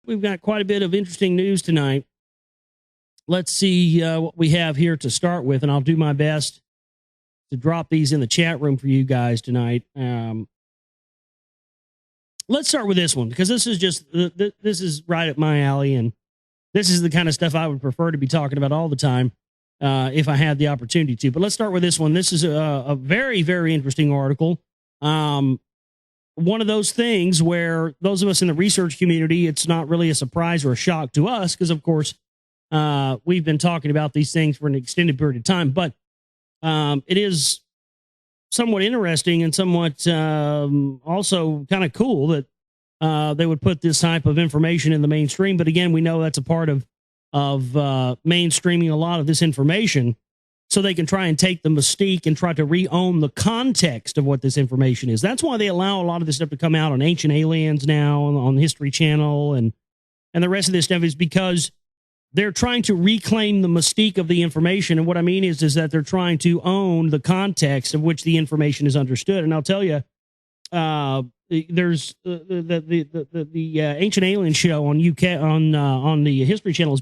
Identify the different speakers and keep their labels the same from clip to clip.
Speaker 1: We've got quite a bit of interesting news tonight. Let's see what we have here to start with, and I'll do my best to drop these in the chat room for you guys tonight. Let's start with this one, because this is just this is right up my alley, and this is the kind of stuff I would prefer to be talking about all the time if I had the opportunity to. But let's start with this one. This is a very, very interesting article. One of those things where those of us in the research community, it's not really a surprise or a shock to us, because, of course, we've been talking about these things for an extended period of time. But it is somewhat interesting and somewhat also kind of cool that they would put this type of information in the mainstream. But again, we know that's a part of mainstreaming a lot of this information, so they can try and take the mystique and try to re-own the context of what this information is. That's why they allow a lot of this stuff to come out on Ancient Aliens now, on the History Channel, and the rest of this stuff, is because they're trying to reclaim the mystique of the information. And what I mean is that they're trying to own the context of which the information is understood. And I'll tell you, there's the Ancient Alien show on UK on the History Channel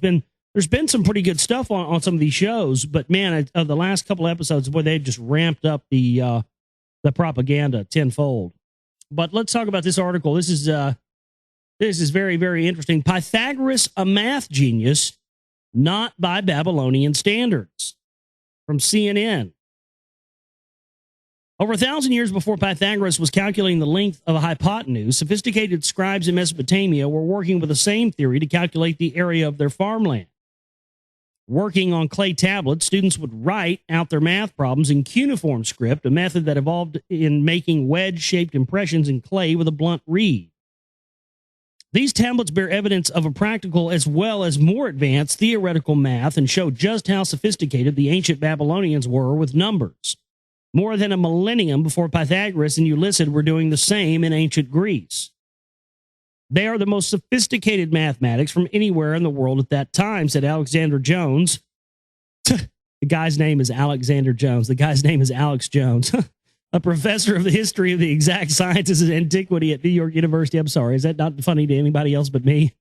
Speaker 1: there's been some pretty good stuff on some of these shows, but man, of the last couple episodes, boy, they've just ramped up the propaganda tenfold. But let's talk about this article. This is very, very interesting. Pythagoras, a math genius, not by Babylonian standards, from CNN. Over 1,000 years before Pythagoras was calculating the length of a hypotenuse, sophisticated scribes in Mesopotamia were working with the same theory to calculate the area of their farmland. Working on clay tablets, students would write out their math problems in cuneiform script, a method that evolved in making wedge-shaped impressions in clay with a blunt reed. These tablets bear evidence of a practical as well as more advanced theoretical math and show just how sophisticated the ancient Babylonians were with numbers. More than a millennium before Pythagoras and Ulysses were doing the same in ancient Greece. They are the most sophisticated mathematics from anywhere in the world at that time, said Alexander Jones. The guy's name is Alexander Jones. The guy's name is Alex Jones. A professor of the history of the exact sciences and antiquity at New York University. I'm sorry, is that not funny to anybody else but me?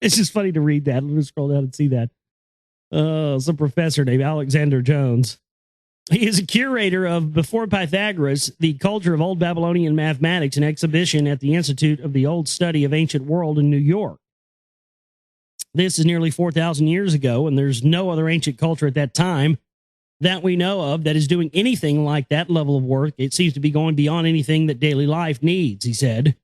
Speaker 1: It's just funny to read that. Let me scroll down and see that. Some professor named Alexander Jones. He is a curator of Before Pythagoras, the Culture of Old Babylonian Mathematics, an exhibition at the Institute of the Old Study of Ancient World in New York. This is nearly 4,000 years ago, and there's no other ancient culture at that time that we know of that is doing anything like that level of work. It seems to be going beyond anything that daily life needs, he said.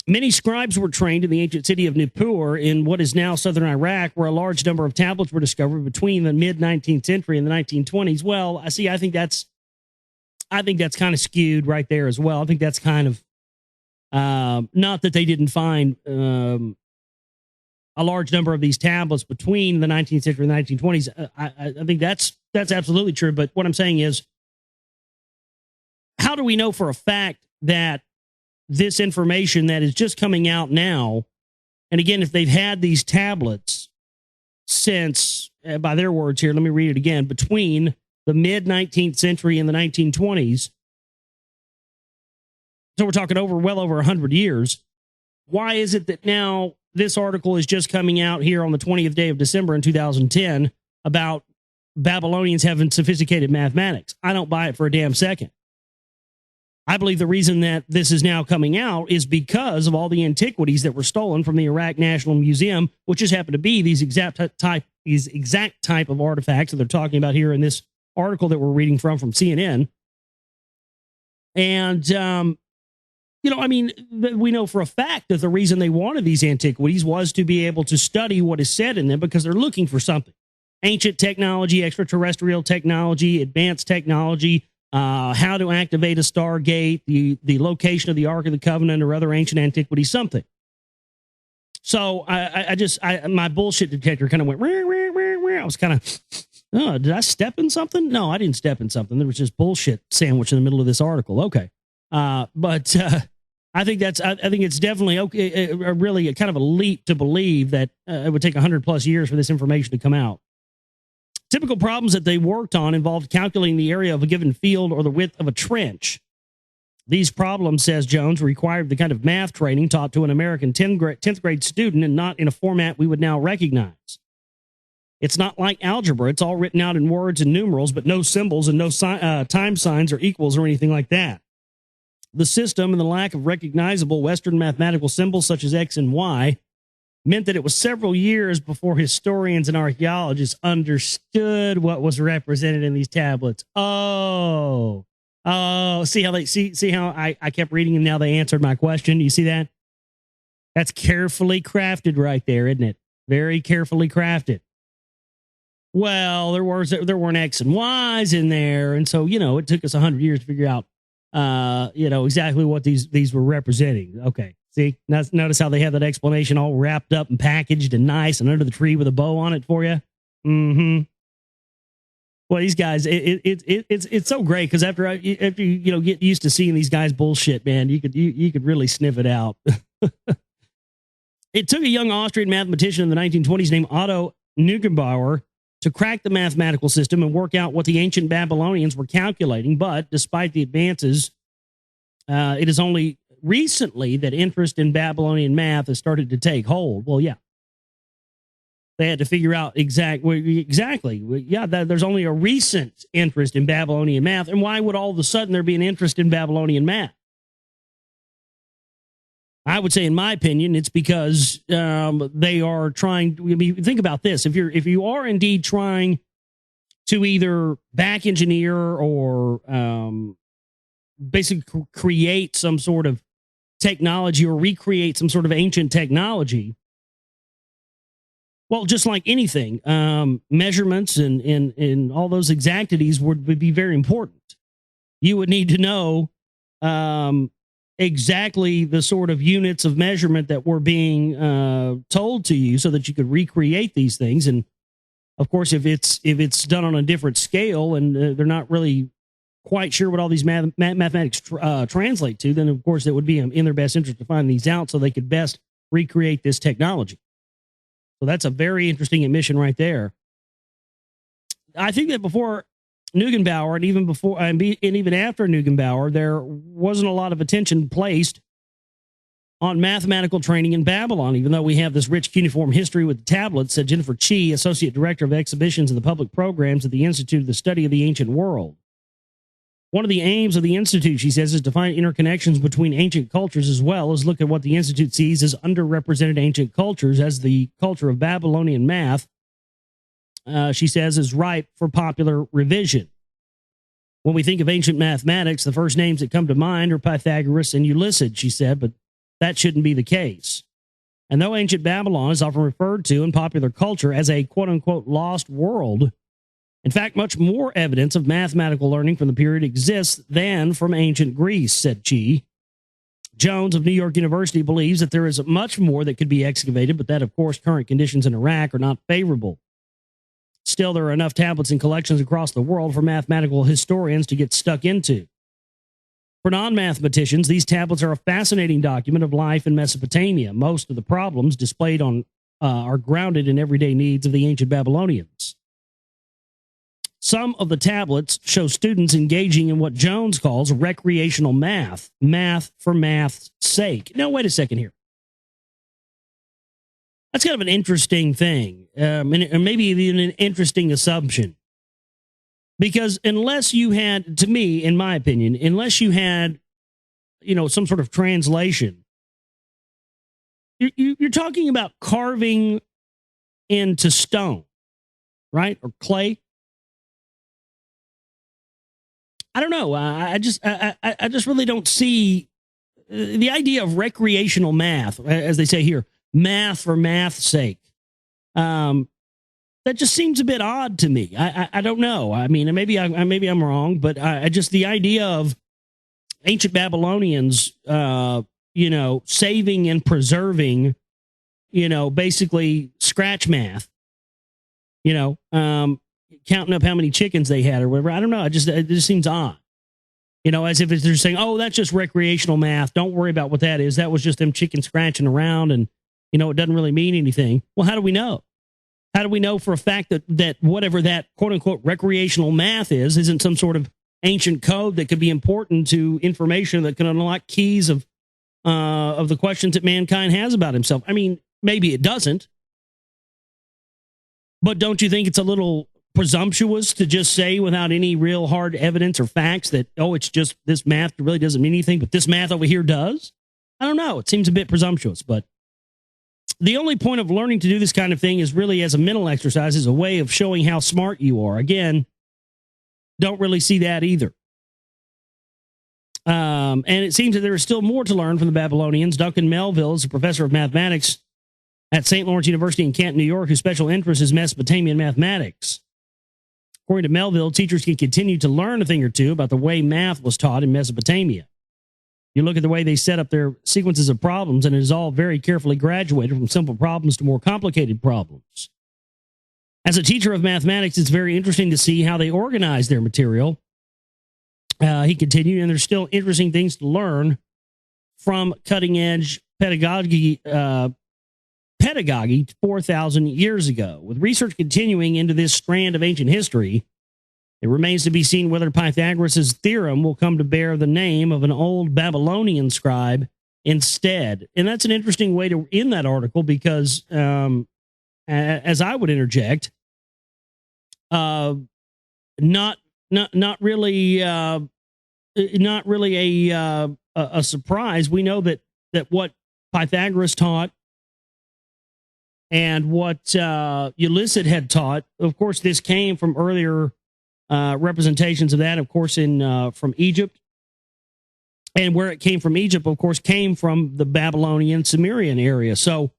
Speaker 1: Many scribes were trained in the ancient city of Nippur in what is now southern Iraq, where a large number of tablets were discovered between the mid-19th century and the 1920s. Well, I think that's kind of skewed right there as well. I think that's kind of not that they didn't find a large number of these tablets between the 19th century and the 1920s. I think that's absolutely true. But what I'm saying is, how do we know for a fact that this information that is just coming out now, and again, if they've had these tablets since, by their words here, let me read it again, between the mid-19th century and the 1920s, so we're talking well over 100 years, why is it that now this article is just coming out here on the 20th day of December in 2010 about Babylonians having sophisticated mathematics? I don't buy it for a damn second. I believe the reason that this is now coming out is because of all the antiquities that were stolen from the Iraq National Museum, which just happen to be these exact type of artifacts that they're talking about here in this article that we're reading from CNN. And, we know for a fact that the reason they wanted these antiquities was to be able to study what is said in them, because they're looking for something. Ancient technology, extraterrestrial technology, advanced technology, how to activate a Stargate, the location of the Ark of the Covenant or other ancient antiquities, something. So my bullshit detector kind of went, I was kind of, did I step in something? No, I didn't step in something. There was just bullshit sandwich in the middle of this article. Okay. But I think it's definitely okay, really a kind of a leap to believe that it would take 100+ years for this information to come out. Typical problems that they worked on involved calculating the area of a given field or the width of a trench. These problems, says Jones, required the kind of math training taught to an American 10th grade student and not in a format we would now recognize. It's not like algebra. It's all written out in words and numerals, but no symbols and no time signs or equals or anything like that. The system and the lack of recognizable Western mathematical symbols such as X and Y meant that it was several years before historians and archaeologists understood what was represented in these tablets. Oh, see how they see how I kept reading and now they answered my question. You see that? That's carefully crafted right there, isn't it? Very carefully crafted. Well, there weren't X and Y's in there, and so it took us 100 years to figure out exactly what these were representing. Okay. See, notice how they have that explanation all wrapped up and packaged and nice and under the tree with a bow on it for you. Mm-hmm. Well, these guys, it's so great because after you get used to seeing these guys bullshit, man, you could really sniff it out. It took a young Austrian mathematician in the 1920s named Otto Neugebauer to crack the mathematical system and work out what the ancient Babylonians were calculating. But despite the advances, it is only recently that interest in Babylonian math has started to take hold. Well, yeah. They had to figure out exactly. Yeah, there's only a recent interest in Babylonian math. And why would all of a sudden there be an interest in Babylonian math? I would say, in my opinion, it's because they are trying. I mean, think about this: if you are indeed trying to either back engineer or basically create some sort of technology or recreate some sort of ancient technology, well, just like anything, measurements and all those exactities would be very important. You would need to know exactly the sort of units of measurement that were being told to you so that you could recreate these things. And of course, if it's done on a different scale and they're not really quite sure what all these mathematics translate to, then of course it would be in their best interest to find these out so they could best recreate this technology. So that's a very interesting admission right there. I think that before Neugebauer and even before and even after Neugebauer, there wasn't a lot of attention placed on mathematical training in Babylon, even though we have this rich cuneiform history with the tablets, said Jennifer Chi, Associate Director of Exhibitions and the Public Programs at the Institute of the Study of the Ancient World. One of the aims of the Institute, she says, is to find interconnections between ancient cultures as well as look at what the Institute sees as underrepresented ancient cultures, as the culture of Babylonian math, she says, is ripe for popular revision. When we think of ancient mathematics, the first names that come to mind are Pythagoras and Ulysses, she said, but that shouldn't be the case. And though ancient Babylon is often referred to in popular culture as a quote-unquote lost world, in fact, much more evidence of mathematical learning from the period exists than from ancient Greece, said Chi. Jones of New York University believes that there is much more that could be excavated, but that, of course, current conditions in Iraq are not favorable. Still, there are enough tablets and collections across the world for mathematical historians to get stuck into. For non-mathematicians, these tablets are a fascinating document of life in Mesopotamia. Most of the problems displayed on are grounded in everyday needs of the ancient Babylonians. Some of the tablets show students engaging in what Jones calls recreational math, math for math's sake. Now, wait a second here. That's kind of an interesting thing, and maybe even an interesting assumption. Because unless you had, to me, in my opinion, unless you had, some sort of translation, you're talking about carving into stone, right? Or clay. I don't know. I just really don't see the idea of recreational math, as they say here, math for math's sake. That just seems a bit odd to me. I don't know. I mean, maybe I'm wrong, but I just the idea of ancient Babylonians, saving and preserving, basically scratch math, counting up how many chickens they had or whatever. I don't know. It just seems odd. As if they're saying, oh, that's just recreational math. Don't worry about what that is. That was just them chickens scratching around and, it doesn't really mean anything. Well, how do we know? How do we know for a fact that whatever that quote unquote recreational math isn't some sort of, ancient code that could be important to information that can unlock keys of the questions that mankind has about himself. I mean, maybe it doesn't, but don't you think it's a little presumptuous to just say without any real hard evidence or facts that, oh, it's just this math really doesn't mean anything, but this math over here does? I don't know. It seems a bit presumptuous, but the only point of learning to do this kind of thing is really as a mental exercise, as a way of showing how smart you are. Again, don't really see that either. And it seems that there is still more to learn from the Babylonians. Duncan Melville is a professor of mathematics at St. Lawrence University in Canton, New York, whose special interest is Mesopotamian mathematics. According to Melville, teachers can continue to learn a thing or two about the way math was taught in Mesopotamia. You look at the way they set up their sequences of problems, and it is all very carefully graduated from simple problems to more complicated problems. As a teacher of mathematics, it's very interesting to see how they organize their material. He continued, and there's still interesting things to learn from cutting-edge pedagogy 4,000 years ago. With research continuing into this strand of ancient history, it remains to be seen whether Pythagoras' theorem will come to bear the name of an old Babylonian scribe instead. And that's an interesting way to end that article because, as I would interject, not really a surprise. We know that what Pythagoras taught and what Ulysses had taught, of course, this came from earlier representations of that, of course, from Egypt. And where it came from Egypt, of course, came from the Babylonian Sumerian area. So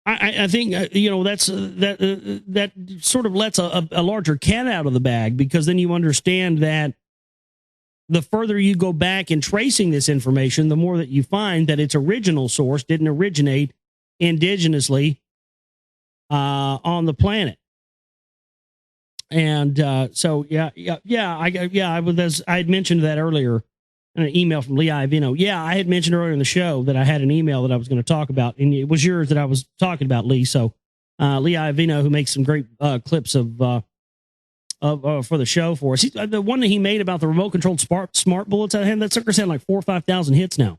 Speaker 1: I think, that sort of lets a larger cat out of the bag, because then you understand that the further you go back in tracing this information, the more that you find that its original source didn't originate indigenously on the planet. And I had mentioned that earlier in an email from Lee Iovino. Yeah, I had mentioned earlier in the show that I had an email that I was going to talk about, and it was yours that I was talking about, Lee. So Lee Iovino, who makes some great clips for the show for us. The one that he made about the remote controlled smart bullets I had, that sucker's had like 4,000 or 5,000 hits now.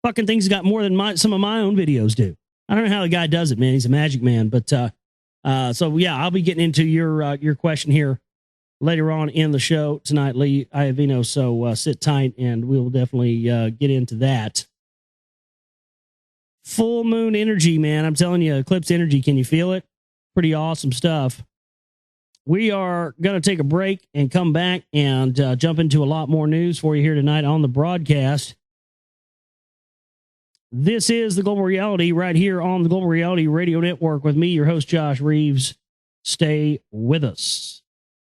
Speaker 1: Fucking things got more than some of my own videos do. I don't know how the guy does it, man. He's a magic man. But so yeah, I'll be getting into your question here later on in the show tonight, Lee Iovino. So sit tight, and we'll definitely get into that. Full moon energy, man. I'm telling you, eclipse energy. Can you feel it? Pretty awesome stuff. We are going to take a break and come back and jump into a lot more news for you here tonight on the broadcast. This is the Global Reality right here on the Global Reality Radio Network with me, your host, Josh Reeves. Stay with us.